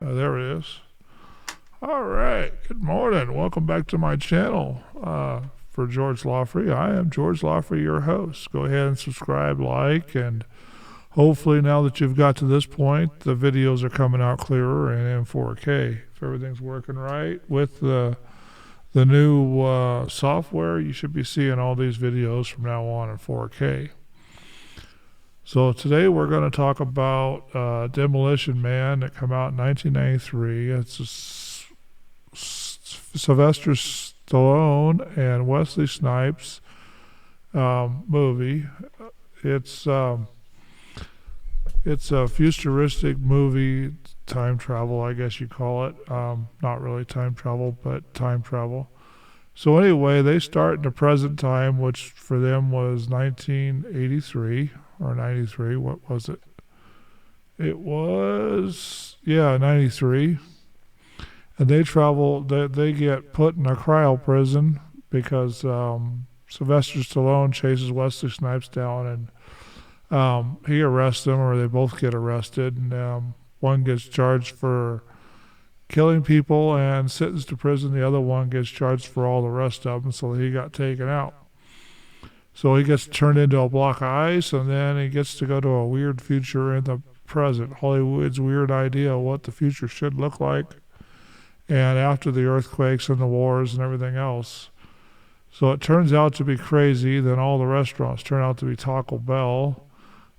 There it is. All right. Good morning. Welcome back to my channel. For GeorgeLoghry, I am GeorgeLoghry, your host. Go ahead and subscribe, like, and hopefully now that you've got to this point, the videos are coming out clearer and in 4K. If everything's working right with the new software, you should be seeing all these videos from now on in 4K. So today we're going to talk about Demolition Man that came out in 1993. It's a Sylvester Stallone and Wesley Snipes movie. It's it's a futuristic movie, time travel, I guess you call it. Not really time travel, but time travel. So anyway, they start in the present time, which for them was 1983 or 93. What was it? It was, 93. And they travel, they get put in a cryo prison because Sylvester Stallone chases Wesley Snipes down and he arrests them, or they both get arrested. And one gets charged for killing people and sentenced to prison. The other one gets charged for all the rest of them, so he got taken out. So he gets turned into a block of ice, and then he gets to go to a weird future in the present. Hollywood's weird idea of what the future should look like, and after the earthquakes and the wars and everything else. So it turns out to be crazy. Then all the restaurants turn out to be Taco Bell.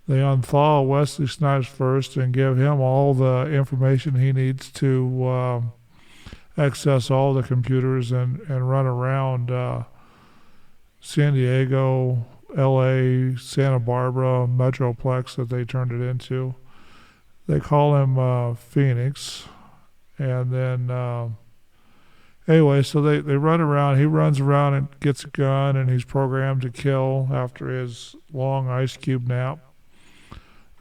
They unthaw Wesley Snipes first and give him all the information he needs to access all the computers and run around San Diego, LA, Santa Barbara, Metroplex that they turned it into. They call him Phoenix. And then, anyway, so they run around. He runs around and gets a gun, and he's programmed to kill after his long ice cube nap.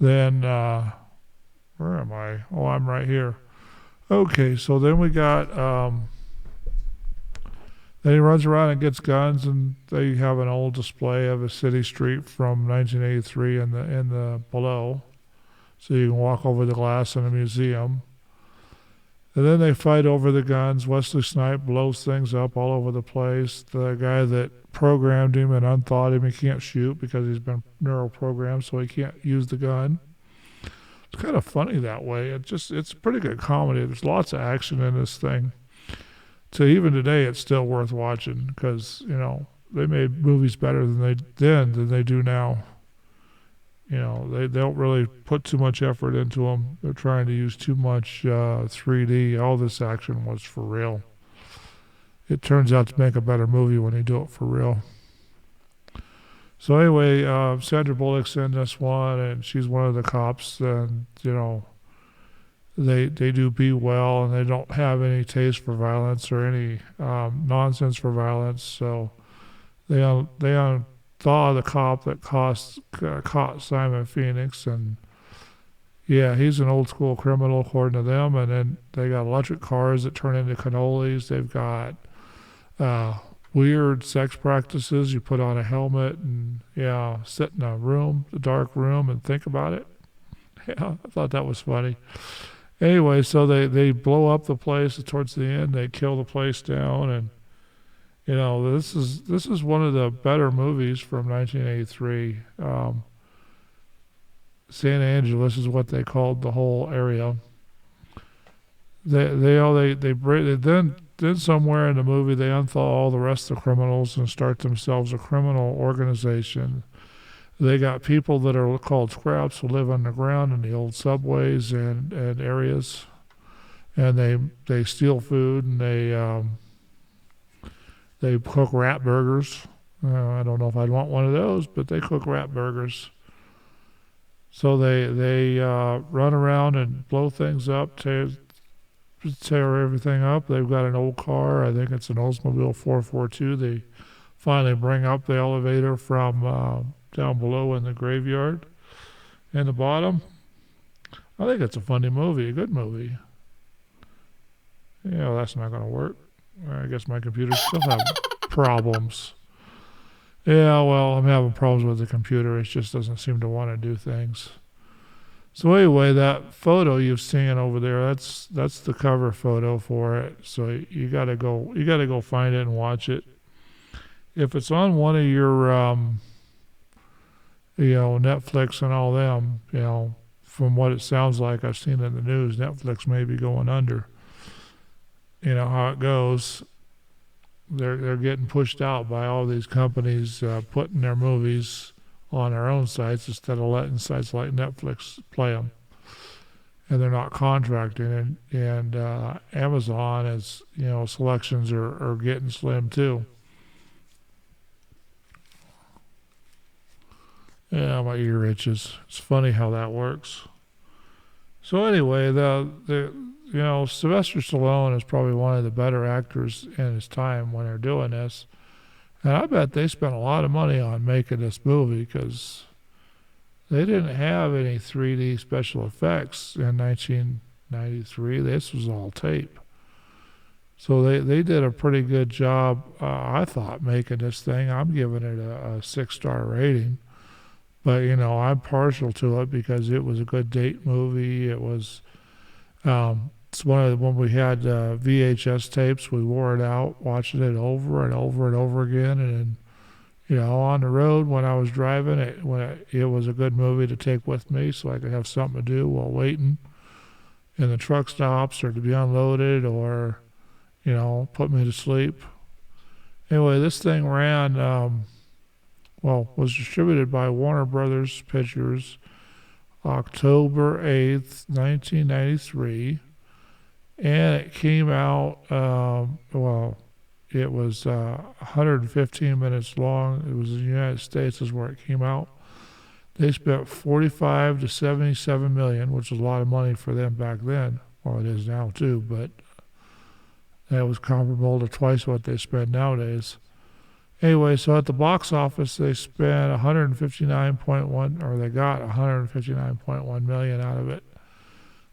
Then, where am I? Oh, I'm right here. Okay, so then we got, then he runs around and gets guns, and they have an old display of a city street from 1983 in the below. So you can walk over the glass in a museum. And then they fight over the guns. Wesley Snipes blows things up all over the place. The guy that programmed him and unthawed him, he can't shoot because he's been neuroprogrammed, so he can't use the gun. It's kind of funny that way. It's a pretty good comedy. There's lots of action in this thing. So even today, it's still worth watching because, they made movies better than they do now. They don't really put too much effort into them. They're trying to use too much 3D. All this action was for real. It turns out to make a better movie when you do it for real. So anyway, Sandra Bullock's in this one, and she's one of the cops. And they do be well, and they don't have any taste for violence or any nonsense for violence. So they thaw the cop that caught Simon Phoenix, and he's an old school criminal according to them. And then they got electric cars that turn into cannolis. They've got weird sex practices. You put on a helmet and sit in a dark room, and think about it. I thought that was funny. Anyway, so they blow up the place towards the end. They kill the place down, and this is one of the better movies from 1983. San Angeles is what they called the whole area. Then somewhere in the movie they unthaw all the rest of the criminals and start themselves a criminal organization. They got people that are called scraps who live underground in the old subways and areas, and they steal food, and they cook rat burgers. I don't know if I'd want one of those, but they cook rat burgers. So they run around and blow things up, tear everything up. They've got an old car. I think it's an Oldsmobile 442. They finally bring up the elevator from down below in the graveyard in the bottom. I think it's a funny movie, a good movie. That's not going to work. I guess my computer still have problems. I'm having problems with the computer. It just doesn't seem to want to do things. So anyway, that photo you've seen over there, that's the cover photo for it. So you gotta go find it and watch it. If it's on one of your Netflix and all them, from what it sounds like, I've seen in the news, Netflix may be going under. You know how it goes. They're getting pushed out by all these companies putting their movies on their own sites instead of letting sites like Netflix play them. And they're not contracting. And Amazon is, selections are getting slim too. Yeah, my ear itches. It's funny how that works. So anyway, Sylvester Stallone is probably one of the better actors in his time when they're doing this. And I bet they spent a lot of money on making this movie because they didn't have any 3D special effects in 1993. This was all tape. So they did a pretty good job, I thought, making this thing. I'm giving it a 6-star rating. But, I'm partial to it because it was a good date movie. It was, it's when we had VHS tapes, we wore it out, watching it over and over and over again. And, on the road when I was driving, it was a good movie to take with me so I could have something to do while waiting in the truck stops or to be unloaded or, put me to sleep. Anyway, this thing ran, was distributed by Warner Brothers Pictures October 8th, 1993. And it came out, it was 115 minutes long. It was in the United States is where it came out. They spent 45 to 77 million, which is a lot of money for them back then. Well, it is now too, but that was comparable to twice what they spend nowadays. Anyway, so at the box office, they spent 159.1, or they got 159.1 million out of it.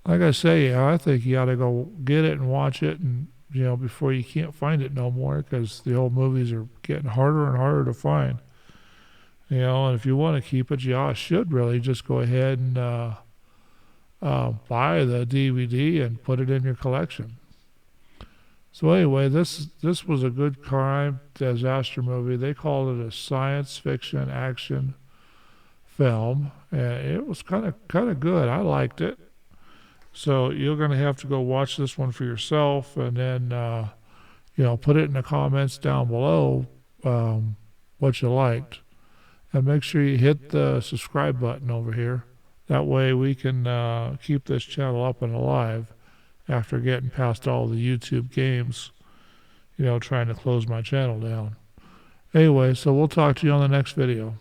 Like I say, I think you ought to go get it and watch it, and before you can't find it no more, because the old movies are getting harder and harder to find. And if you want to keep it, you should really just go ahead and buy the DVD and put it in your collection. So anyway, this was a good crime disaster movie. They called it a science fiction action film, and it was kind of good. I liked it. So you're going to have to go watch this one for yourself, and then put it in the comments down below what you liked, and make sure you hit the subscribe button over here. That way we can keep this channel up and alive after getting past all the YouTube games, trying to close my channel down. Anyway, so we'll talk to you on the next video.